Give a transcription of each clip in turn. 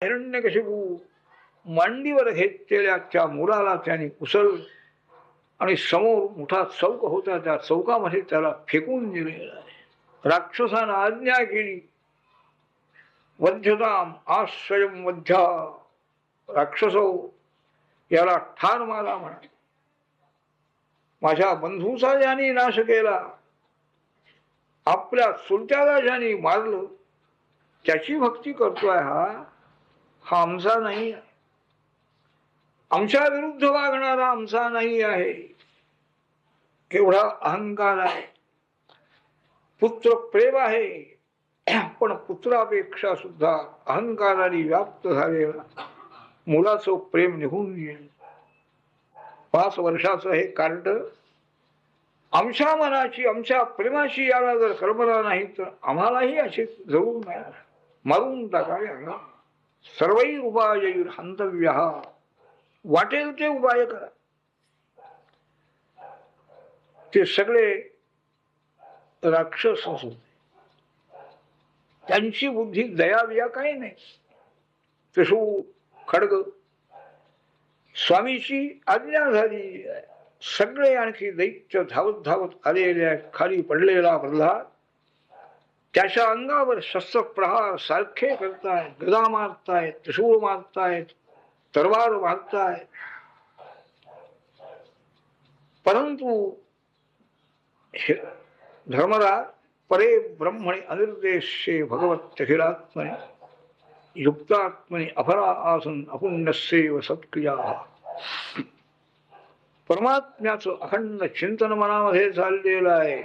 हिरण्यकशिपू मांडीवर घेतलेल्या त्या मुलाला त्याने उचल आणि समोर मोठा चौक होता, त्या चौकामध्ये त्याला फेकून दिलेला आहे. राक्षसानं आज्ञा केली, वध्यताम आश्रयम वध्या, राक्षसो याला ठार मारा म्हणा. माझ्या बंधूचा ज्याने नाश केला, आपल्या चुलत्याला ज्याने मारलं, त्याची भक्ती करतोय हा आमचा नाही, आमच्या विरुद्ध वागणारा आमचा नाही आहे. केवढा अहंकार आहे. पुत्र प्रेम आहे, पण पुत्रापेक्षा सुद्धा अहंकाराने व्याप्त झालेला मुलाचं प्रेम निघून गेलं. 5 वर्षाचं हे कार्ड आमच्या मनाची, आमच्या प्रेमाची याला जर कल्पना नाही तर आम्हालाही असे जळून नाही मारून टाकावे. सर्वही उपायैर हंतव्य, वाटेल ते उपाय करा. ते सगळे राक्षस होते, त्यांची बुद्धी दयाविया काही नाही. त्रिशूळ खड्ग, स्वामीची आज्ञा झाली. सगळे आणखी दैत्य धावत धावत आलेले आहेत. खाली पडलेला प्रल्हाद त्याच्या अंगावर शस्त्रप्रहार सारखे करतायत. गदा मारतायत, त्रिशूळ मारतायत, तलवार मारतायत. परंतु धर्मराज परे ब्रह्मणे अनिर्देशे भगवत्यखिलात्मने युक्तात्मने अफरा आसन अपुण्यस्येव सत्क्रिया. परमात्म्याचं अखंड चिंतन मनामध्ये चाललेलं आहे.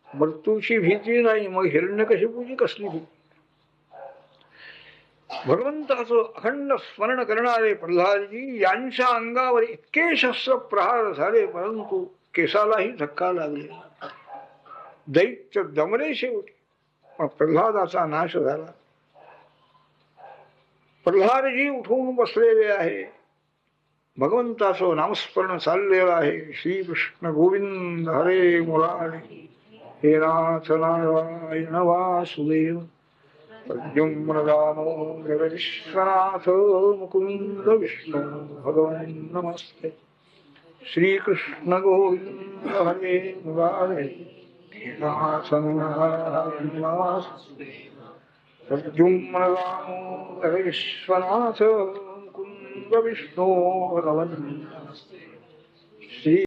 मृत्यूची भीती नाही, मग हिरण्यकशिपूची कसली भीती. भगवंताचं अखंड स्मरण करणारे प्रल्हादजी यांच्या अंगावर इतके शस्त्र प्रहार झाले, परंतु केसालाही धक्का लागले. दैत्य दमले शेवटी, पण प्रल्हादाचा नाश झाला. प्रल्हादजी उठून बसलेले आहे. भगवंताचं नामस्मरण चाललेलं आहे. श्रीकृष्ण गोविंद हरे मुरारी, हे नाथ नारायण वासुदेव, प्रद्युम्न विश्वनाथ मुकुंद विष्णू भगवान नमस्ते. श्रीकृष्ण गोविंद हरे मुरारी, हे नाथ नारायण वासुदेव, प्रद्युम्न विश्वनाथ मुकुंद विष्णू भगवान नमस्ते.